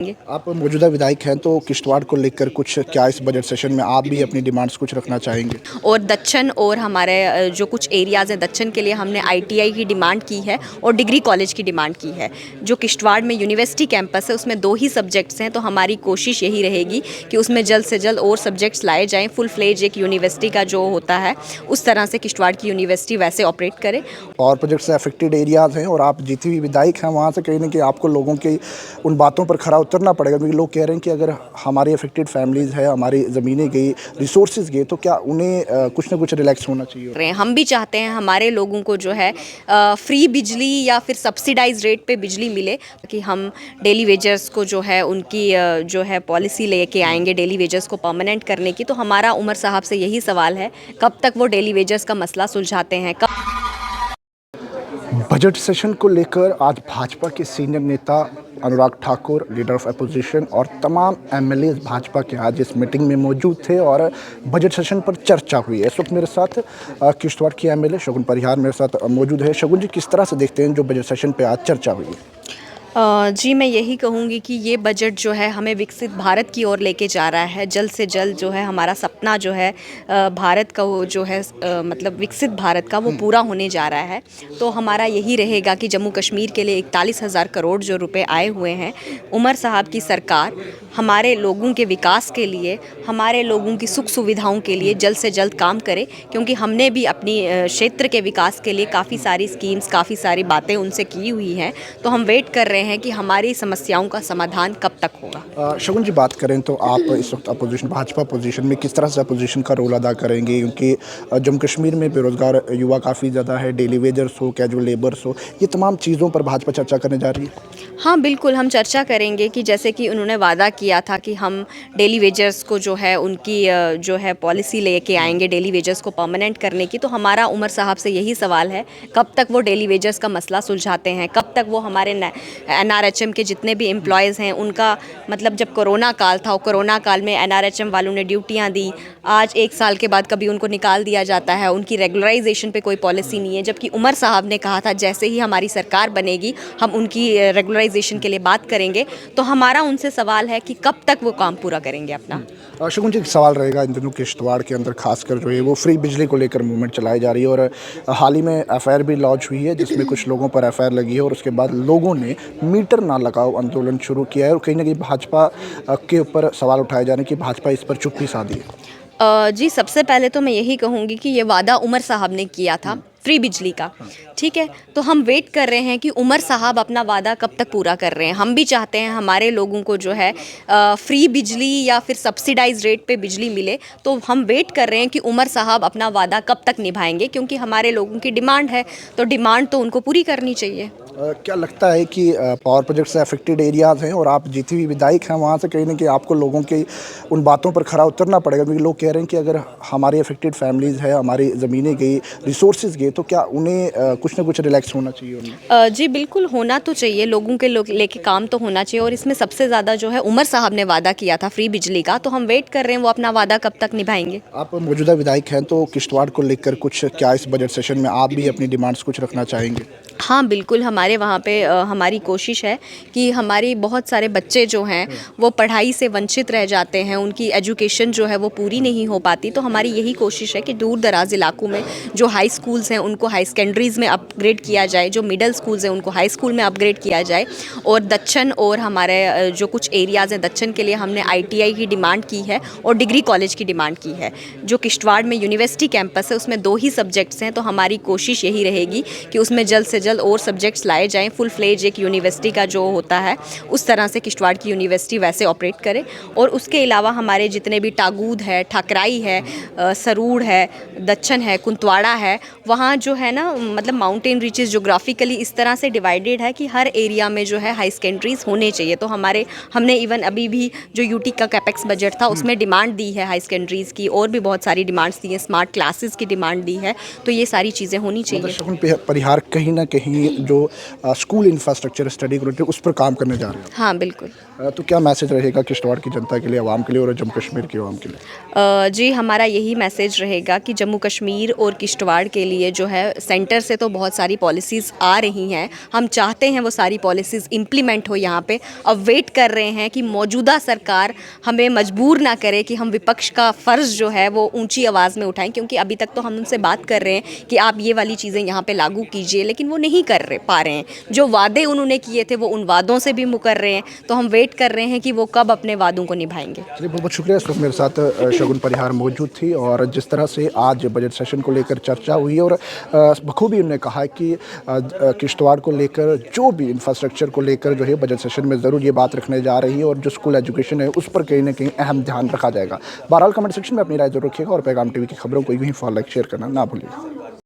आप मौजूदा विधायक हैं तो किश्तवाड़ को लेकर कुछ क्या इस बजट सेशन में आप भी अपनी डिमांड्स कुछ रखना चाहेंगे? और दक्षिण और हमारे जो कुछ एरियाज़ हैं दक्षिण के लिए हमने आईटीआई की डिमांड की है और डिग्री कॉलेज की डिमांड की है। जो किश्तवाड़ में यूनिवर्सिटी कैंपस है उसमें 2 ही सब्जेक्ट्स हैं, तो हमारी कोशिश यही रहेगी कि उसमें जल्द से जल्द और सब्जेक्ट्स लाए जाएँ। फुल फ्लेज एक यूनिवर्सिटी का जो होता है उस तरह से किश्तवाड़ की यूनिवर्सिटी वैसे ऑपरेट करे। पावर प्रोजेक्ट से अफेक्टेड एरियाज़ हैं और आप जीती हुई विधायक हैं, वहाँ से कहीं ना कहीं आपको लोगों की उन बातों पर खरा उतरना पड़ेगा, क्योंकि लोग कह रहे हैं कि अगर हमारी अफेक्टेड फैमिलीज़ है, हमारी ज़मीनें गई, रिसोर्सेज गए, तो क्या उन्हें कुछ ना कुछ रिलैक्स होना चाहिए। हम भी चाहते हैं हमारे लोगों को जो है फ्री बिजली या फिर सब्सिडाइज रेट पे बिजली मिले, कि हम डेली वेजर्स को जो है उनकी जो है पॉलिसी लेके आएंगे डेली वेजर्स को परमानेंट करने की। तो हमारा उमर साहब से यही सवाल है, कब तक वो डेली वेजर्स का मसला सुलझाते हैं। बजट सेशन को लेकर आज भाजपा के सीनियर नेता Anurag Thakur, leader of opposition, और तमाम एमएलए भाजपा के आज इस मीटिंग में मौजूद थे और बजट सेशन पर चर्चा हुई है। इस वक्त मेरे साथ किश्तवाड़ की एमएलए शगुन परिहार मेरे साथ मौजूद है। शगुन जी, किस तरह से देखते हैं जो बजट सेशन पर आज चर्चा हुई है? जी, मैं यही कहूँगी कि ये बजट जो है हमें विकसित भारत की ओर लेके जा रहा है। जल्द से जल्द जो है हमारा सपना जो है भारत का, वो जो है मतलब विकसित भारत का, वो पूरा होने जा रहा है। तो हमारा यही रहेगा कि जम्मू कश्मीर के लिए 41,000 करोड़ जो रुपए आए हुए हैं, उमर साहब की सरकार हमारे लोगों के विकास के लिए, हमारे लोगों की सुख सुविधाओं के लिए जल्द से जल्द काम करे। क्योंकि हमने भी अपनी क्षेत्र के विकास के लिए काफ़ी सारी स्कीम्स, काफ़ी सारी बातें उनसे की हुई हैं। तो हम वेट कर रहे हैं कि हमारी समस्याओं का समाधान कब तक होगा। शगुन जी, बात करें तो आप इस वक्त अपोजिशन, भाजपा अपोजिशन में किस तरह से अपोजिशन का रोल अदा करेंगे, क्योंकि जम्मू कश्मीर में बेरोज़गार युवा काफ़ी ज़्यादा है, डेली वेजर्स हो, कैजुअल लेबर्स हो, ये तमाम चीज़ों पर भाजपा चर्चा करने जा रही है। हाँ बिल्कुल, हम चर्चा करेंगे कि जैसे कि उन्होंने वादा किया था कि हम डेली वेजर्स को जो है उनकी जो है पॉलिसी लेके आएंगे डेली वेजर्स को परमानेंट करने की। तो हमारा उमर साहब से यही सवाल है, कब तक वो डेली वेजर्स का मसला सुलझाते हैं, कब तक वो हमारे एनआरएचएम के जितने भी एम्प्लॉयज़ हैं उनका, मतलब जब कोरोना काल था, कोरोना काल में एनआरएचएम वालों ने ड्यूटियाँ दी, आज 1 साल के बाद कभी उनको निकाल दिया जाता है, उनकी रेगुलराइजेशन पे कोई पॉलिसी नहीं है। जबकि उमर साहब ने कहा था जैसे ही हमारी सरकार बनेगी हम उनकी रेगुलराइजेशन के लिए बात करेंगे। तो हमारा उनसे सवाल है कि कब तक वो काम पूरा करेंगे अपना। शगुन जी, एक सवाल रहेगा, इन दिनों किश्तवाड़ के अंदर खासकर जो है वो फ्री बिजली को लेकर मूवमेंट चलाई जा रही है और हाल ही में एफआईआर भी लॉन्च हुई है जिसमें कुछ लोगों पर एफआईआर लगी है और उसके बाद लोगों ने मीटर ना लगाओ आंदोलन शुरू किया है और कहीं ना कहीं भाजपा के ऊपर सवाल उठाए जा रहे हैं कि भाजपा इस पर चुप्पी साधी है। जी, सबसे पहले तो मैं यही कहूँगी कि ये वादा उमर साहब ने किया था फ्री बिजली का, ठीक है। तो हम वेट कर रहे हैं कि उमर साहब अपना वादा कब तक पूरा कर रहे हैं। हम भी चाहते हैं हमारे लोगों को जो है फ्री बिजली या फिर सब्सिडाइज रेट पे बिजली मिले। तो हम वेट कर रहे हैं कि उमर साहब अपना वादा कब तक निभाएंगे, क्योंकि हमारे लोगों की डिमांड है, तो डिमांड तो उनको पूरी करनी चाहिए। क्या लगता है कि पावर प्रोजेक्ट से अफेक्टेड एरियाज़ हैं और आप जीती हुई विधायक हैं, वहाँ से कहीं ना कहीं आपको लोगों की उन बातं पर खरा उतरना पड़ेगा, क्योंकि लोग कह रहे हैं कि अगर हमारी अफेक्टेड फैमिलीज़ है, हमारी ज़मीनें गई, रिसोर्सेज गए, तो क्या उन्हें कुछ ना कुछ रिलैक्स होना चाहिए उन्हें? जी बिल्कुल, होना तो चाहिए, लोगों के लेके काम तो होना चाहिए। और इसमें सबसे ज़्यादा जो है उमर साहब ने वादा किया था फ्री बिजली का, तो हम वेट कर रहे हैं वो अपना वादा कब तक निभाएंगे। आप मौजूदा विधायक हैं तो किश्तवाड़ को लेकर कुछ क्या इस बजट सेशन में आप भी अपनी डिमांड्स कुछ रखना चाहेंगे? हाँ बिल्कुल, हमारे वहाँ पे हमारी कोशिश है कि हमारी बहुत सारे बच्चे जो हैं वो पढ़ाई से वंचित रह जाते हैं, उनकी एजुकेशन जो है वो पूरी नहीं हो पाती। तो हमारी यही कोशिश है कि दूर दराज इलाकों में जो हाई स्कूल्स हैं उनको हाई सेकेंडरीज़ में अपग्रेड किया जाए, जो मिडिल स्कूल्स हैं उनको हाई स्कूल में अपग्रेड किया जाए। और दक्षिण और हमारे जो कुछ एरियाज़ हैं दक्षिण के लिए हमने आईटीआई की डिमांड की है और डिग्री कॉलेज की डिमांड की है। जो किश्तवाड़ में यूनिवर्सिटी कैंपस है उसमें 2 ही सब्जेक्ट्स हैं, तो हमारी कोशिश यही रहेगी कि उसमें जल्द से जल्द और सब्जेक्ट्स लाए जाएँ। फुल फ्लेज एक यूनिवर्सिटी का जो होता है उस तरह से किश्तवाड़ की यूनिवर्सिटी वैसे ऑपरेट करे। और उसके अलावा हमारे जितने भी टागूद है, ठाकराई है, सरूड़ है, दक्षिण है, कुंतवाड़ा है, वहाँ जो है ना, मतलब माउंटेन रीचेस जोग्राफिकली इस तरह से डिवाइडेड है कि हर एरिया में जो है हाई सेकेंडरीज होने चाहिए। तो हमने इवन अभी भी जो यूटी का कैपेक्स बजट था उसमें डिमांड दी है हाई सेकेंडरीज़ की, और भी बहुत सारी डिमांड्स दी हैं, स्मार्ट क्लासेस की डिमांड दी है। तो ये सारी चीज़ें होनी चाहिए। शगुन परिहार कहीं ना कहीं जो स्कूल इंफ्रास्ट्रक्चर स्टडी को उस पर काम करने जा रहे हैं। हाँ बिल्कुल। तो क्या मैसेज रहेगा किश्तवाड़ की जनता के लिए, आवाम के लिए और जम्मू कश्मीर के आवाम के लिए? जी हमारा यही मैसेज रहेगा कि जम्मू कश्मीर और किश्तवाड़ के लिए जो है सेंटर से तो बहुत सारी पॉलिसीज़ आ रही हैं, हम चाहते हैं वो सारी पॉलिसीज़ इम्प्लीमेंट हो यहाँ पे। अब वेट कर रहे हैं कि मौजूदा सरकार हमें मजबूर ना करे कि हम विपक्ष का फ़र्ज़ जो है वो ऊंची आवाज़ में उठाएं, क्योंकि अभी तक तो हम उनसे बात कर रहे हैं कि आप ये वाली चीज़ें यहाँ पे लागू कीजिए, लेकिन वो नहीं पा रहे हैं। जो वादे उन्होंने किए थे वो उन वादों से भी मुकर रहे हैं, तो हम वेट कर रहे हैं कि वो कब अपने वादों को निभाएंगे। चलिए, बहुत बहुत शुक्रिया। इस वक्त मेरे साथ शगुन परिहार मौजूद थी और जिस तरह से आज बजट सेशन को लेकर चर्चा हुई और बखूबी उन्होंने कहा कि किश्तवाड़ को लेकर जो भी इंफ्रास्ट्रक्चर को लेकर जो है बजट सेशन में ज़रूर ये बात रखने जा रही है और जो स्कूल एजुकेशन है उस पर कहीं ना कहीं अहम ध्यान रखा जाएगा। बहरहाल कमेंट सेक्शन में अपनी राय जरूर रखिएगा और पैगाम टीवी की खबरों को यूं ही फॉलो लाइक शेयर करना ना भूलिएगा।